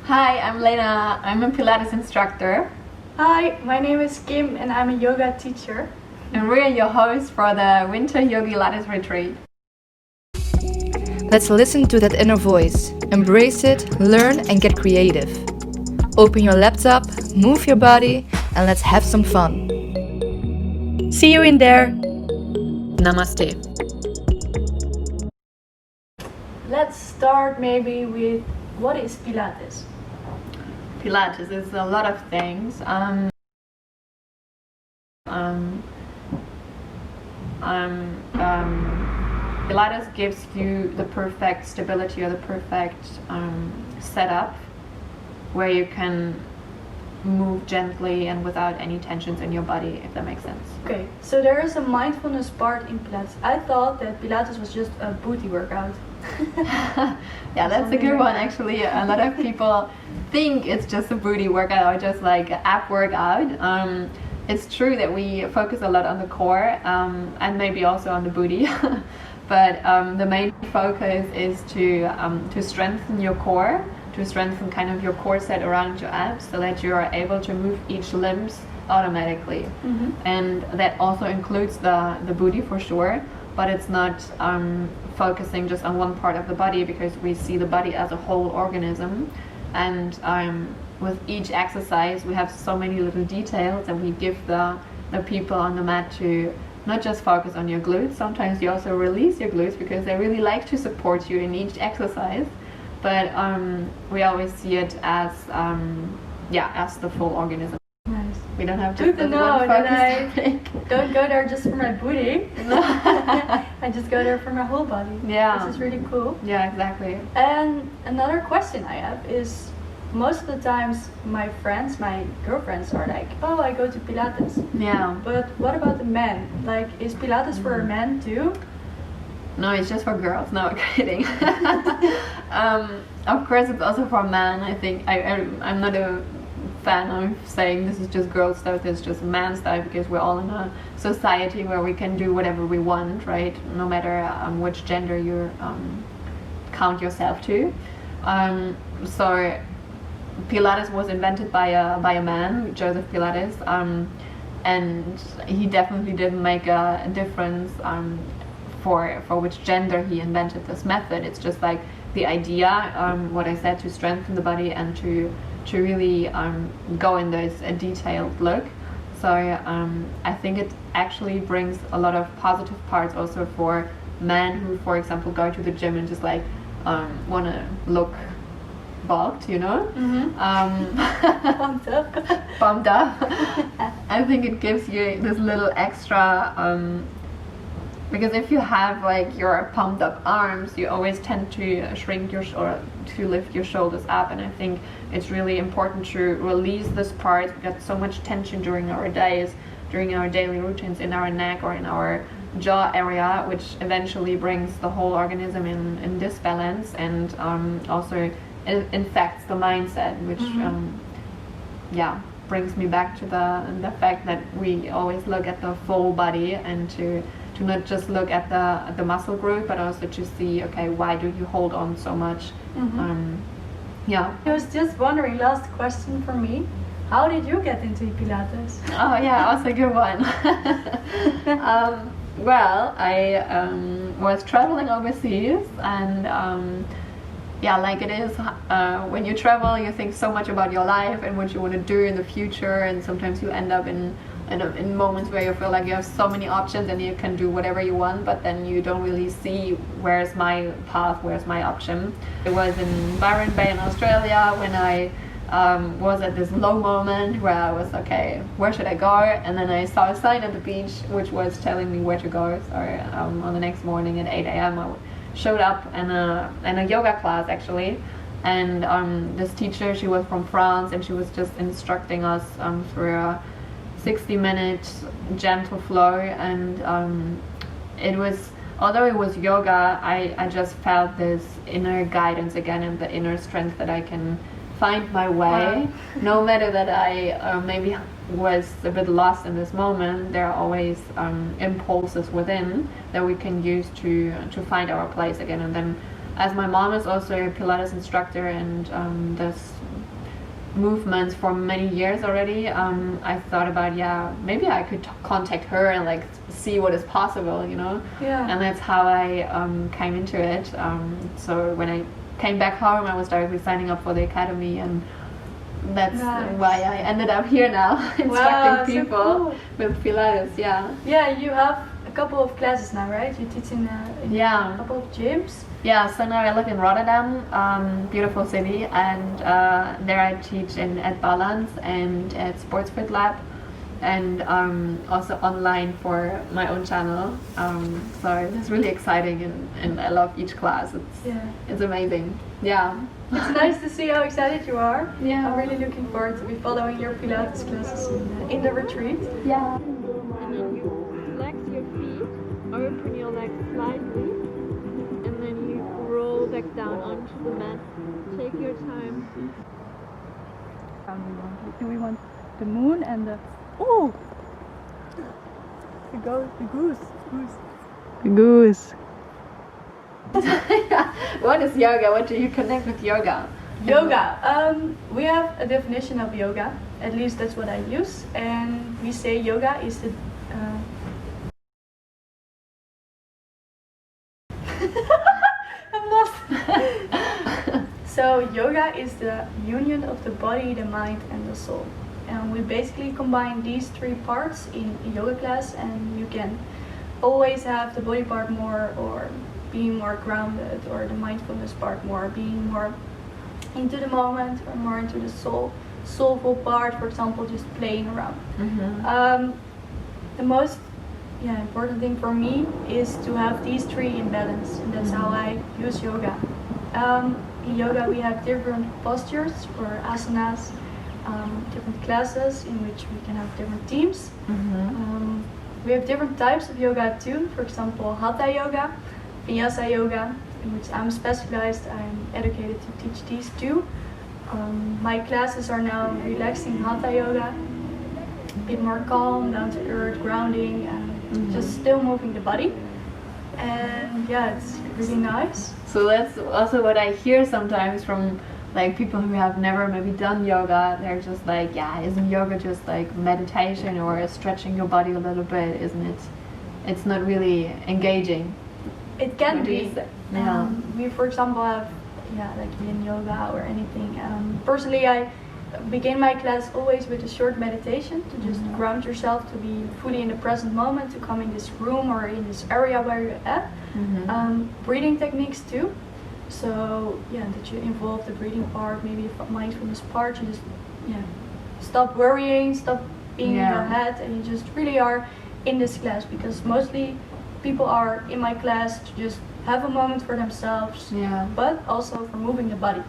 Hi, I'm Lena. I'm a Pilates instructor. Hi, my name is Kim and I'm a yoga teacher. And we're your hosts for the Winter YOGILATES Retreat. Let's listen to that inner voice, embrace it, learn and get creative. Open your laptop, move your body, and let's have some fun. See you in there. Namaste. Let's start maybe with what is Pilates? Pilates is a lot of things. Pilates gives you the perfect stability or the perfect setup where you can move gently and without any tensions in your body, if that makes sense. Okay, so there is a mindfulness part in Pilates. I thought that Pilates was just a booty workout. Yeah, that's a good one actually. A lot of people think it's just a booty workout or just like an ab workout. It's true that we focus a lot on the core and maybe also on the booty. But the main focus is to strengthen your core, to strengthen kind of your core set around your abs so that you are able to move each limbs automatically. Mm-hmm. And that also includes the booty for sure, but it's not focusing just on one part of the body because we see the body as a whole organism. And with each exercise we have so many little details and we give the people on the mat to not just focus on your glutes. Sometimes you also release your glutes because they really like to support you in each exercise. But we always see it as as the full organism. Nice. We don't have Good just to this know one that focus I topic. don't go there just for my booty. No. I just go there for my whole body. Yeah. This is really cool. Yeah, exactly. And another question I have is, most of the times my friends, my girlfriends are like, oh, I go to Pilates. Yeah. But what about the men? Like, is Pilates for men too? No, it's just for girls. No, I'm kidding. Of course, it's also for men. I think I'm not a fan of saying this is just girl stuff, this is just man stuff, because we're all in a society where we can do whatever we want, right? No matter which gender you count yourself to. So Pilates was invented by a man, Joseph Pilates, and he definitely didn't make a difference for which gender he invented this method. It's just like the idea, what I said, to strengthen the body and to really go in this detailed look. So I think it actually brings a lot of positive parts also for men who, for example, go to the gym and just like want to look bulked, you know. Mm-hmm. Pumped up. Pumped up. I think it gives you this little extra because if you have like your pumped up arms, you always tend to shrink or to lift your shoulders up, and I think it's really important to release this part. We got so much tension during our days, during our daily routines in our neck or in our jaw area, which eventually brings the whole organism in disbalance, and also it infects the mindset, which brings me back to the fact that we always look at the full body and to not just look at the muscle group, but also to see, okay, why do you hold on so much? I was just wondering, last question for me, how did you get into Pilates? Oh yeah, also a good one. Well, I was traveling overseas, and like it is, when you travel you think so much about your life and what you want to do in the future, and sometimes you end up in moments where you feel like you have so many options and you can do whatever you want, but then you don't really see where's my path, where's my option. It was in Byron Bay in Australia when I was at this low moment where I was, okay, where should I go? And then I saw a sign at the beach which was telling me where to go. So on the next morning at 8 a.m. I showed up in a yoga class actually, and this teacher, she was from France, and she was just instructing us through a 60-minute gentle flow, and it was, although it was yoga, I just felt this inner guidance again and the inner strength that I can find my way. No matter that I maybe was a bit lost in this moment, there are always impulses within that we can use to find our place again. And then as my mom is also a Pilates instructor and does movements for many years already, I thought about, yeah, maybe I could contact her and like see what is possible, you know. Yeah. And that's how I came into it. So when I came back home, I was directly signing up for the academy, and that's why I ended up here now, instructing people cool. with Pilates. Yeah. Yeah, you have a couple of classes now, right? You teach in a couple of gyms. Yeah, so now I live in Rotterdam, beautiful city, and there I teach at Balance and at Sports Fit Lab, and also online for my own channel. So it's really exciting, and I love each class. It's amazing. Yeah. It's nice to see how excited you are. Yeah. I'm really looking forward to be following your Pilates classes in the retreat. Yeah. And then you flex your feet, open your legs slightly, and then you roll back down onto the mat. Take your time. Do we want the moon and the goose? Goose. What is yoga? What do you connect with yoga? Yoga. We have a definition of yoga. At least that's what I use. And we say yoga is the... I'm lost. So yoga is the union of the body, the mind and the soul. And we basically combine these three parts in a yoga class, and you can always have the body part more, or being more grounded, or the mindfulness part more, being more into the moment, or more into the soulful part, for example, just playing around. Mm-hmm. The most important thing for me is to have these three in balance, and that's how I use yoga. In yoga we have different postures or asanas, different classes in which we can have different teams. Mm-hmm. We have different types of yoga too, for example Hatha yoga, Vinyasa yoga, in which I'm specialized. I'm educated to teach these two. My classes are now relaxing Hatha yoga, a bit more calm, down to earth, grounding, and just still moving the body. And yeah, it's really nice. So that's also what I hear sometimes from like people who have never maybe done yoga. They're just like, yeah, isn't yoga just like meditation or stretching your body a little bit, isn't it? It's not really engaging. It can be. Yeah. We, for example, have like yin yoga or anything. Personally, I begin my class always with a short meditation to just ground yourself, to be fully in the present moment, to come in this room or in this area where you're at. Breathing techniques too. So that you involve the breathing part, maybe a mindfulness part. You just stop worrying, stop being in your head, and you just really are in this class, because mostly people are in my class to just have a moment for themselves, but also for moving the body.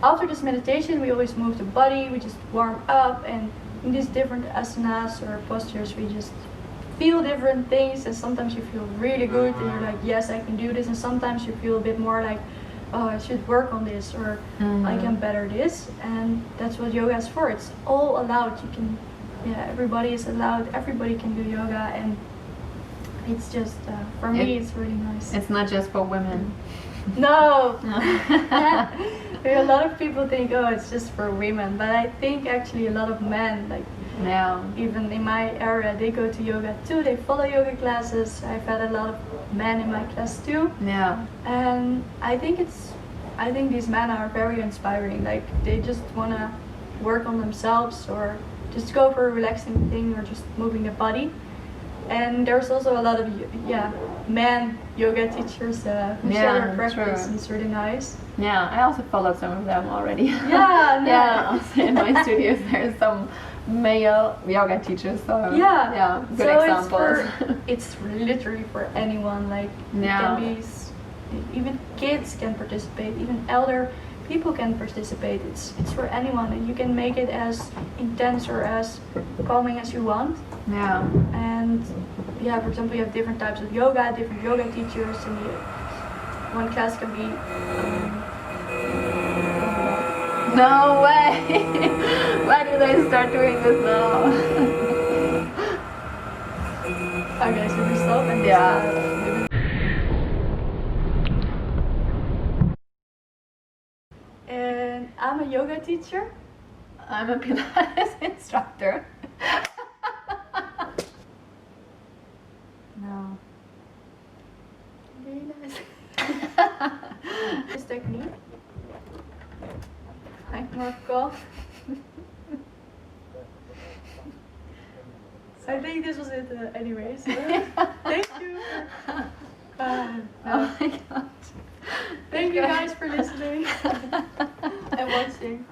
After this meditation, we always move the body, we just warm up, and in these different asanas or postures, we just feel different things, and sometimes you feel really good, and you're like, yes, I can do this, and sometimes you feel a bit more like, oh, I should work on this, or I can better this, and that's what yoga is for. It's all allowed. You can, everybody is allowed, everybody can do yoga, and it's just, for me, it's really nice. It's not just for women. No! A lot of people think, oh, it's just for women, but I think actually a lot of men, like, even in my area, they go to yoga too, they follow yoga classes. I've had a lot of men in my class too. And I think these men are very inspiring. Like, they just want to work on themselves, or just go for a relaxing thing, or just moving the body. And there's also a lot of men yoga teachers who share their practice, and it's really nice. Yeah, I also follow some of them already. Also in my studios there's some male yoga teachers, so good so examples. It's literally for anyone. Like, it can be, even kids can participate, even elder people can participate. It's for anyone, and you can make it as intense or as calming as you want. And for example, you have different types of yoga, different yoga teachers, and one class can be no way. Why do they start doing this now? Okay, so we stop and I'm a yoga teacher. I'm a Pilates instructor. No. Very nice. This technique. Like more golf. I think this was it anyway. So thank you. Oh my god. Thank you guys for listening and watching.